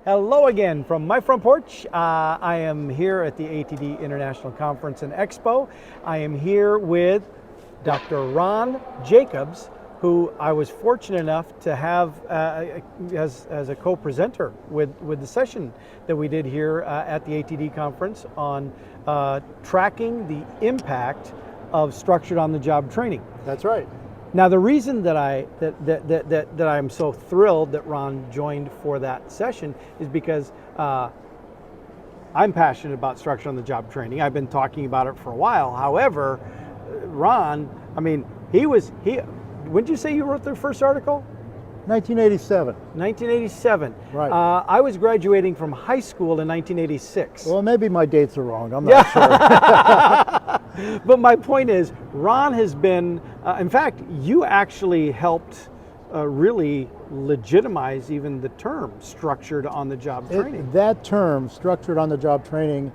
Hello again from my front porch. I am here at the ATD International Conference and Expo. I am here with Dr. Ron Jacobs, who I was fortunate enough to have as a co-presenter with the session that we did here at the ATD conference on tracking the impact of structured on-the-job training. That's right. Now, the reason that I'm so thrilled that Ron joined for that session is because I'm passionate about structure on the job training. I've been talking about it for a while. However, Ron, I mean, when did you say you wrote the first article? 1987. 1987. Right. I was graduating from high school in 1986. Well, maybe my dates are wrong. I'm not sure. But my point is, Ron has been, in fact, you actually helped really legitimize even the term structured on-the-job training. That term, structured on-the-job training,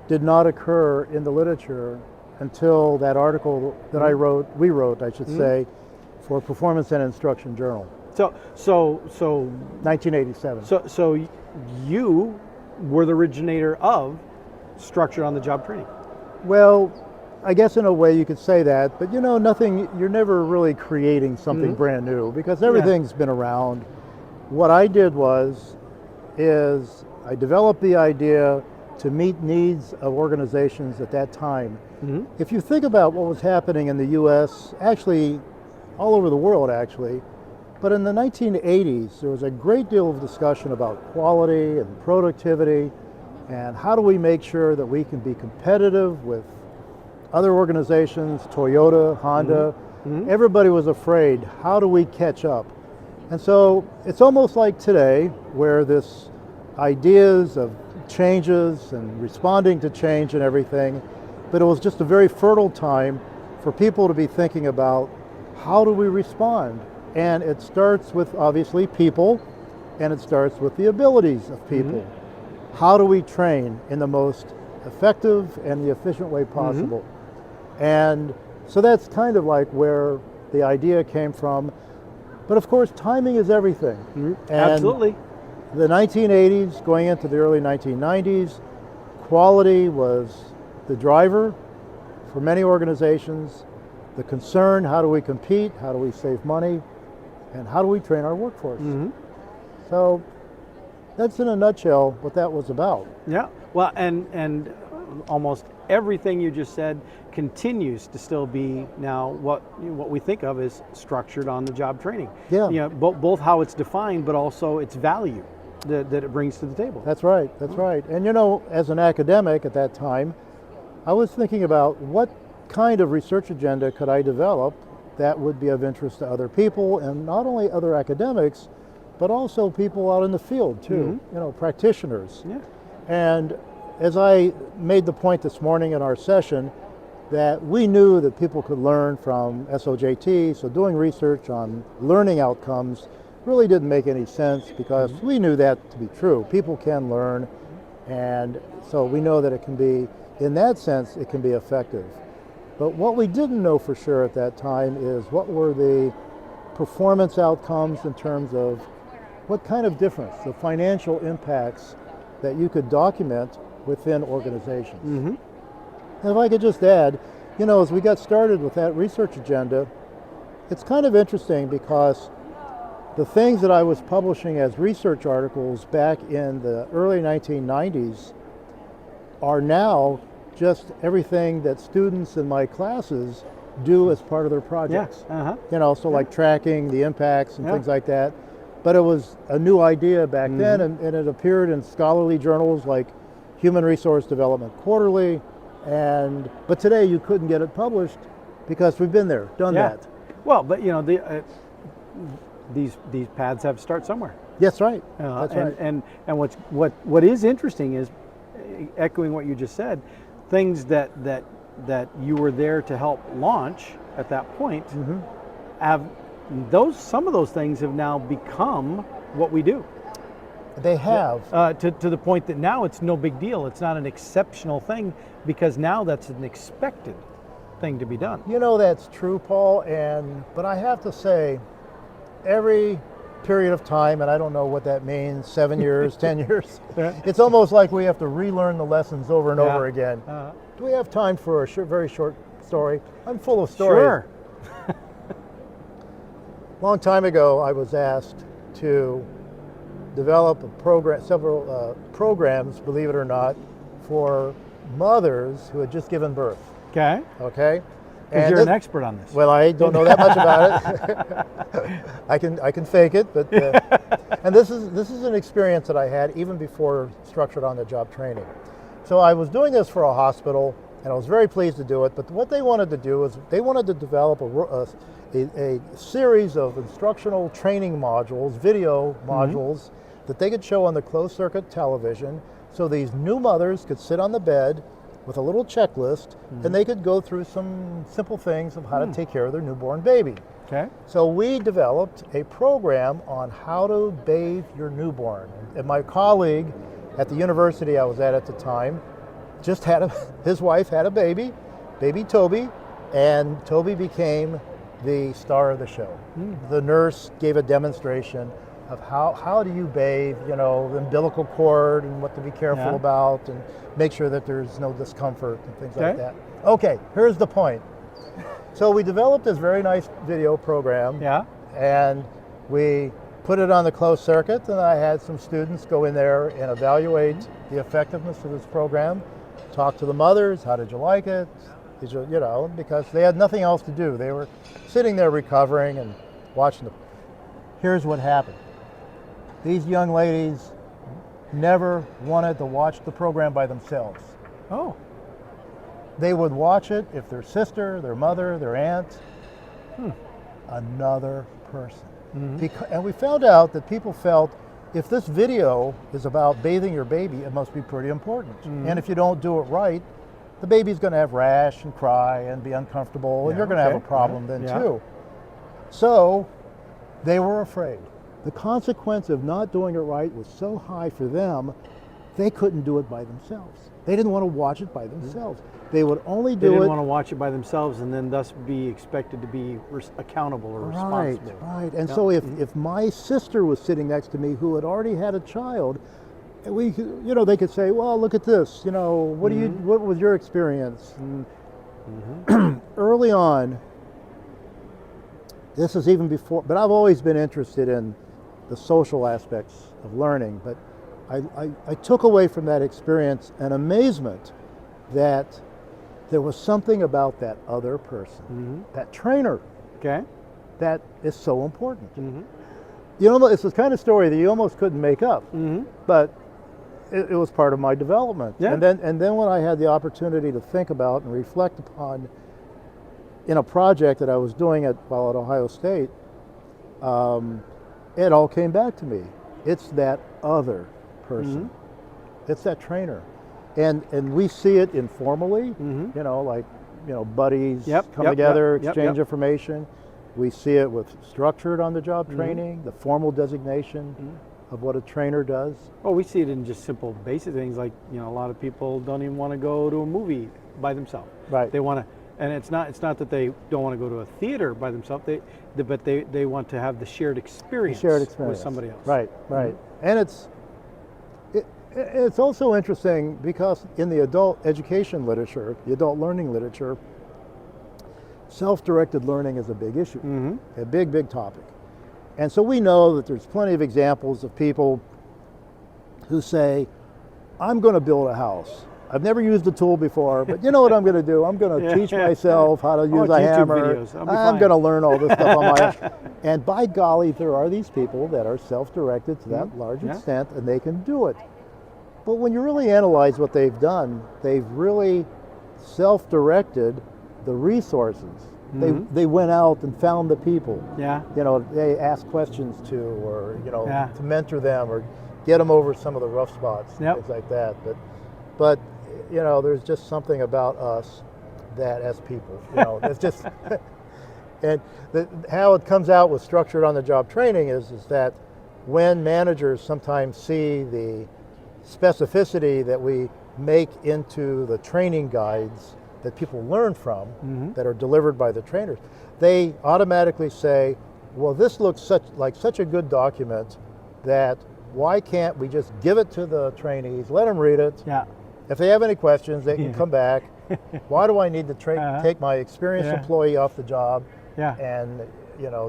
did not occur in the literature until that article that we wrote, I should say, for Performance and Instruction Journal. So 1987. So you were the originator of structured on-the-job training. Well, I guess in a way you could say that, but you're never really creating something brand new because everything's been around. What I did is I developed the idea to meet needs of organizations at that time. If you think about what was happening in the US, actually all over the world actually, but in the 1980s there was a great deal of discussion about quality and productivity and how do we make sure that we can be competitive with other organizations, Toyota, Honda. Everybody was afraid, how do we catch up? And so it's almost like today where this ideas of changes and responding to change and everything, but it was just a very fertile time for people to be thinking about how do we respond? And it starts with obviously people, and it starts with the abilities of people. How do we train in the most effective and the efficient way possible? And so that's kind of like where the idea came from. But of course, timing is everything. And absolutely. The 1980s going into the early 1990s, quality was the driver for many organizations. The concern, how do we compete? How do we save money? And how do we train our workforce? So that's in a nutshell what that was about. Yeah, well, and almost everything you just said continues to still be now what we think of as structured on-the-job training. Yeah. Both how it's defined, but also its value that it brings to the table. That's right, that's right. And as an academic at that time, I was thinking about what kind of research agenda could I develop that would be of interest to other people, and not only other academics, but also people out in the field too, practitioners. Yeah. And as I made the point this morning in our session, that we knew that people could learn from SOJT, so doing research on learning outcomes really didn't make any sense because we knew that to be true. People can learn, and so we know that it can be, in that sense, it can be effective. But what we didn't know for sure at that time is what were the performance outcomes in terms of what kind of difference, the financial impacts that you could document within organizations. And if I could just add, as we got started with that research agenda, it's kind of interesting because the things that I was publishing as research articles back in the early 1990s are now just everything that students in my classes do as part of their projects. So like tracking the impacts and things like that. But it was a new idea back then, and it appeared in scholarly journals like Human Resource Development Quarterly, but today you couldn't get it published because we've been there, done that. Well, but these paths have to start somewhere. That's right. That's right. And what is interesting is, echoing what you just said, things that you were there to help launch at that point some of those things have now become what we do. They have. To the point that now it's no big deal. It's not an exceptional thing because now that's an expected thing to be done. That's true, Paul, but I have to say, every period of time, and I don't know what that means, 7 years, 10 years. It's almost like we have to relearn the lessons over and over again. Do we have time for a very short story? I'm full of stories. Sure. Long time ago, I was asked to develop a program, several programs, believe it or not, for mothers who had just given birth. Okay. Okay. Because you're an expert on this. Well, I don't know that much about it. I can fake it, but and this is an experience that I had even before structured on-the-job training. So I was doing this for a hospital, and I was very pleased to do it. But what they wanted to do was they wanted to develop a series of instructional training modules, video modules that they could show on the closed-circuit television, so these new mothers could sit on the bed with a little checklist, and they could go through some simple things of how to take care of their newborn baby. Okay. So we developed a program on how to bathe your newborn. And my colleague at the university I was at the time just had his wife had a baby Toby, and Toby became the star of the show. The nurse gave a demonstration of how do you bathe, the umbilical cord and what to be careful about, and make sure that there's no discomfort and things like that. Okay, here's the point. So we developed this very nice video program, and we put it on the closed circuit, and I had some students go in there and evaluate the effectiveness of this program, talk to the mothers, how did you like it? Because they had nothing else to do. They were sitting there recovering and watching the. Here's what happened. These young ladies never wanted to watch the program by themselves. Oh. They would watch it if their sister, their mother, their aunt, another person. And we found out that people felt if this video is about bathing your baby, it must be pretty important. And if you don't do it right, the baby's going to have rash and cry and be uncomfortable, and you're going to have a problem then too. So they were afraid. The consequence of not doing it right was so high for them, they couldn't do it by themselves. They didn't want to watch it by themselves. They would only do it. They didn't want to watch it by themselves and then thus be expected to be accountable or responsible. Right. And so if my sister was sitting next to me who had already had a child, they could say, well, look at this, what was your experience? Early on, this is even before, but I've always been interested in the social aspects of learning, but I took away from that experience an amazement that there was something about that other person, that trainer, that is so important. It's the kind of story that you almost couldn't make up, but it was part of my development. And then when I had the opportunity to think about and reflect upon in a project that I was doing while at Ohio State, it all came back to me. It's that other person. It's that trainer. And we see it informally, buddies come together, exchange information. We see it with structured on-the-job training, the formal designation of what a trainer does. Well, we see it in just simple basic things like, a lot of people don't even want to go to a movie by themselves. Right. They want to, and it's not that they don't want to go to a theater by themselves, but they want to have the shared experience with somebody else. Right. And it's also interesting because in the adult education literature, the adult learning literature, self-directed learning is a big issue, a big topic. And so we know that there's plenty of examples of people who say, I'm going to build a house. I've never used a tool before, but you know what I'm going to do? I'm going to teach myself how to use a hammer. I'm going to learn all this stuff on my own. And by golly, there are these people that are self-directed to that large extent, and they can do it. But when you really analyze what they've done, they've really self-directed the resources. They went out and found the people. They asked questions to, or to mentor them, or get them over some of the rough spots, things like that. But there's just something about us that, as people, it's just, and how it comes out with structured on-the-job training is that when managers sometimes see the specificity that we make into the training guides that people learn from, that are delivered by the trainers, they automatically say, well, this looks like such a good document that why can't we just give it to the trainees, let them read it. Yeah. If they have any questions, they can come back. Why do I need to take my experienced employee off the job and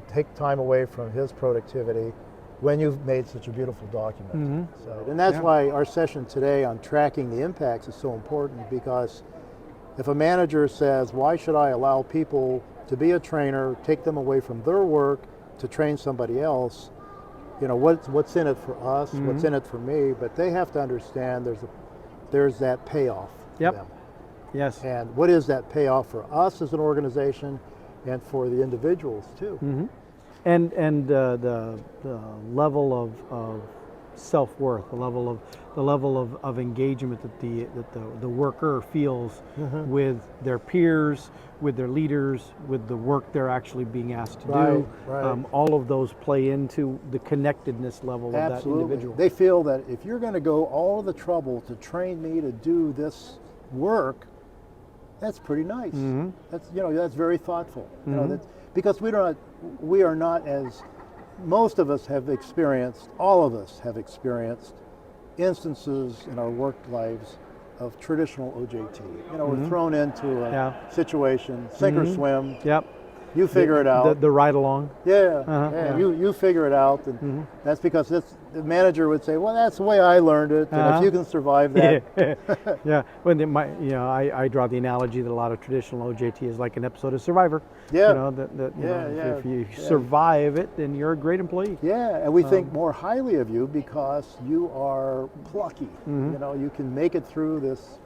take time away from his productivity when you've made such a beautiful document? So, and that's why our session today on tracking the impacts is so important, because if a manager says, why should I allow people to be a trainer, take them away from their work to train somebody else, what's in it for us, what's in it for me, but they have to understand there's that payoff for them. Yes. And what is that payoff for us as an organization and for the individuals too? And the level of self-worth, the level of engagement that the worker feels with their peers, with their leaders, with the work they're actually being asked to do. All of those play into the connectedness level of that individual. They feel that if you're going to go all of the trouble to train me to do this work, that's pretty nice. That's very thoughtful. Because we are not, as most of us have experienced, all of us have experienced instances in our work lives of traditional OJT. We're thrown into a situation, sink or swim. You figure it out. The ride along. You figure it out, and that's because the manager would say, well, that's the way I learned it, and if you can survive that. I draw the analogy that a lot of traditional OJT is like an episode of Survivor. If you survive it, then you're a great employee. And we think more highly of you because you are plucky. You can make it through this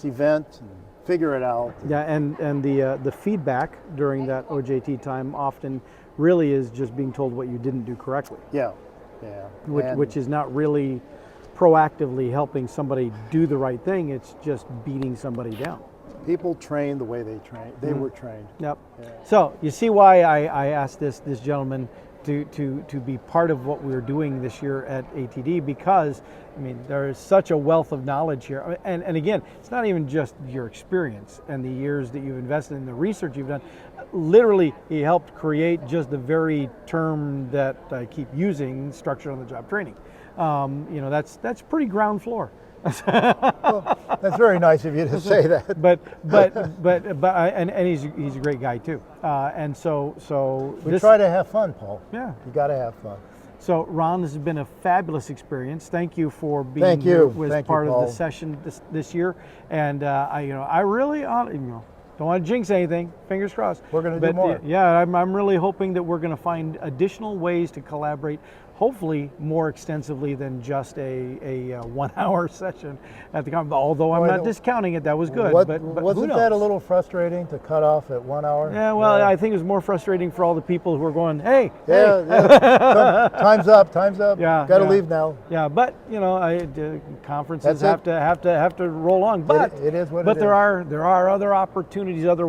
event and figure it out. And the feedback during that OJT time often really is just being told what you didn't do correctly. Which is not really proactively helping somebody do the right thing. It's just beating somebody down. People train the way they were trained. So you see why I asked this gentleman to be part of what we're doing this year at ATD, because there is such a wealth of knowledge here. And again, it's not even just your experience and the years that you've invested in the research you've done. Literally, he helped create just the very term that I keep using, structure on the job training. That's pretty ground floor. Well, that's very nice of you to say that. And he's a great guy too. And so we try to have fun, Paul. You got to have fun. So Ron, this has been a fabulous experience. Thank you for being here as part of the session this year. And I really don't want to jinx anything. Fingers crossed. We're going to do more. I'm really hoping that we're going to find additional ways to collaborate, hopefully more extensively than just a 1 hour session at the conference. Although I'm not discounting it, that was good. But wasn't that a little frustrating to cut off at 1 hour? I think it was more frustrating for all the people who were going, hey. Time's up. Got to leave now. But conferences have to roll on. But it is what it is. But there are other opportunities, other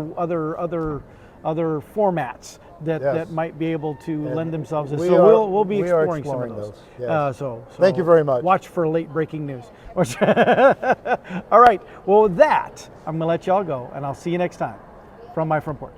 formats that might be able to lend themselves to. So we'll be exploring some of those. So thank you very much. Watch for late breaking news. All right. Well, with that, I'm going to let y'all go, and I'll see you next time from my front porch.